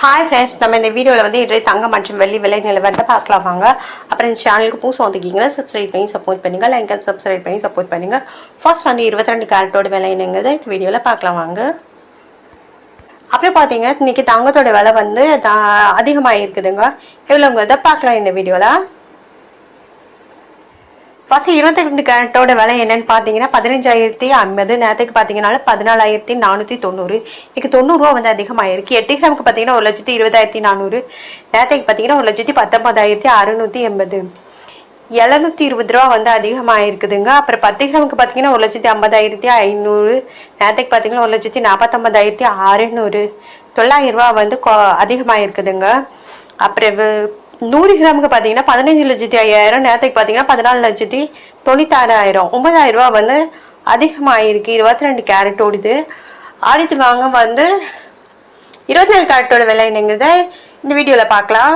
Hi friends, நம்ம இந்த வீடியோவில் வந்து இன்றைய தங்கம் மற்றும் வெள்ளி விலை நிலவரத்தை பார்க்கலாம் வாங்க. அப்புறம் இந்த சேனலுக்கு புதுசு வந்துக்கிங்கன்னா சப்ஸ்கிரைப் பண்ணி சப்போர்ட் பண்ணுங்கள், லைக் அண்ட் சப்ஸ்கிரைப் பண்ணி சப்போர்ட் பண்ணுங்கள். ஃபர்ஸ்ட் வந்து 22 கேரட்டோட விலை என்னங்கிறத இந்த வீடியோவில் பார்க்கலாம் வாங்க. அப்புறம் பார்த்தீங்கன்னா இன்றைக்கி தங்கத்தோட விலை வந்து அதிகமாக இருக்குதுங்க. எவ்வளோங்கிறத பார்க்கலாம் இந்த வீடியோவில். ஃபர்ஸ்ட் 22 கேரட்டோட விலை என்னன்னு பார்த்தீங்கன்னா 15,050. நேரத்துக்கு பார்த்தீங்கன்னா 14,490. இன்னைக்கு 90 ரூபா வந்து அதிகமாகிருக்கு. 8 கிராமுக்கு பார்த்தீங்கன்னா 1,20,400. நேரத்துக்கு பார்த்தீங்கன்னா 1,19,680. 720 ரூபா வந்து அதிகமாக இருக்குதுங்க. அப்புறம் 10 கிராமுக்கு பார்த்தீங்கன்னா 1,50,500. நேரத்துக்கு பார்த்தீங்கன்னா 1,49,600. 900 ரூபா வந்து அதிகமாக இருக்குதுங்க. அப்புறம் 100 கிராமுக்கு பார்த்தீங்கன்னா 15,05,000. நேரத்துக்கு பார்த்தீங்கன்னா 14,96,000. 9,000 ரூபா வந்து அதிகமாகிருக்கு 22 கேரட்டோடுது. அடுத்து வாங்க வந்து 24 கேரட்டோட விலை என்னங்கிறத இந்த வீடியோவில் பார்க்கலாம்.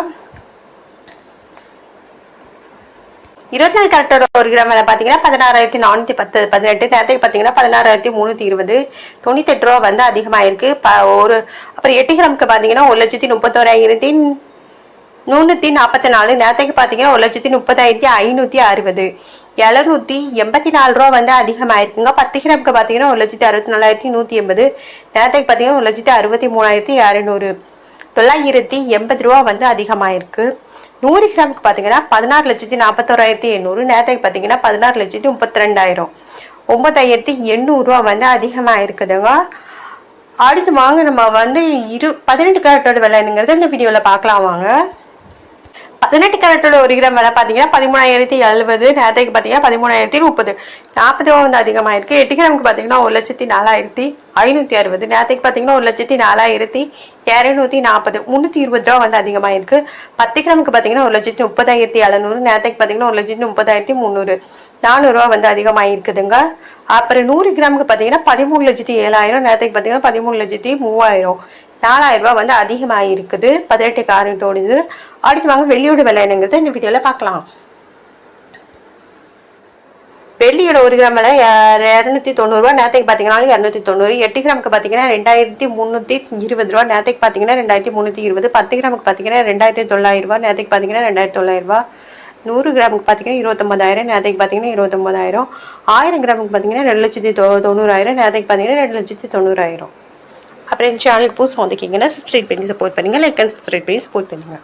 24 கேரட்டோட 1 கிராம் விலை பார்த்தீங்கன்னா 16,410. 18 நேரத்துக்கு பார்த்தீங்கன்னா 16,320. 98 ரூபா வந்து அதிகமாகிருக்கு. அப்புறம் 8 கிராமுக்கு பார்த்தீங்கன்னா 1,31,344. நேரத்துக்கு பார்த்தீங்கன்னா 1,30,560. 784 ரூபா வந்து அதிகமாகிருக்குங்க. 10 கிராமுக்கு பார்த்தீங்கன்னா 1,64,180. நேரத்துக்கு பார்த்தீங்கன்னா 1,63,200. 980 ரூபா வந்து அதிகமாகிருக்கு. 100 கிராமுக்கு பார்த்தீங்கன்னா 16,41,800. நேரத்துக்கு பார்த்தீங்கன்னா 16,32,000. 9,800 ரூபா வந்து அதிகமாக இருக்குதுங்க. அடுத்து வாங்க நம்ம வந்து 18 கேரட்டோட விலைங்கிறத இந்த வீடியோவில் பார்க்கலாம் வாங்க. 18 கேரட்டோட 1 கிராம் விலை பார்த்தீங்கன்னா 13,070. நேரத்துக்கு பார்த்தீங்கன்னா 13,030. 40 ரூபா வந்து அதிகமாக இருக்குது. 8 கிராமுக்கு பார்த்தீங்கன்னா 1,04,560. நேரத்துக்கு பார்த்தீங்கன்னா 1,04,240. 320 ரூபா வந்து அதிகமாக இருக்குது. 10 கிராமுக்கு பார்த்தீங்கன்னா 1,30,700. நேரத்துக்கு பார்த்தீங்கன்னா 1,30,300. 400 ரூபா வந்து அதிகமாக இருக்குதுங்க. அப்புறம் 100 கிராமுக்கு பார்த்தீங்கன்னா 13,07,000. நேரத்துக்கு பார்த்தீங்கன்னா 13,03,000. 4,000 ரூபா வந்து அதிகமாக இருக்குது 18 கேரட்டோடுது. அடுத்து வாங்க வெள்ளியோட விலை என்னங்கிறத இந்த வீடியோவில் பார்க்கலாம். வெள்ளியோட 1 கிராம் விலை 290 ரூபா. நேரத்துக்கு பார்த்தீங்கன்னா 290. 8 கிராமுக்கு பார்த்தீங்கன்னா 2,320 ரூபா. நேரத்துக்கு பார்த்தீங்கன்னா 2,320. 10 கிராமுக்கு பார்த்தீங்கன்னா 2,900 ரூபா. நேரத்துக்கு பார்த்தீங்கன்னா 2,900 ரூபா. 100 கிராமுக்கு பார்த்தீங்கன்னா 29,000. நேரத்துக்கு பார்த்தீங்கன்னா 29,000. 1000 கிராமுக்கு பார்த்தீங்கன்னா 2,90,000. நேரத்துக்கு பார்த்தீங்கன்னா 2,90,000. அப்புறம் இந்த சேனலுக்கு புதுசு வந்துக்கிங்கன்னா சப்ஸ்கிரைப் பண்ணி சப்போர்ட் பண்ணுங்கள், லைக் அண்ட் சப்ஸ்கிரைப் பண்ணி சப்போர்ட் பண்ணுங்கள்.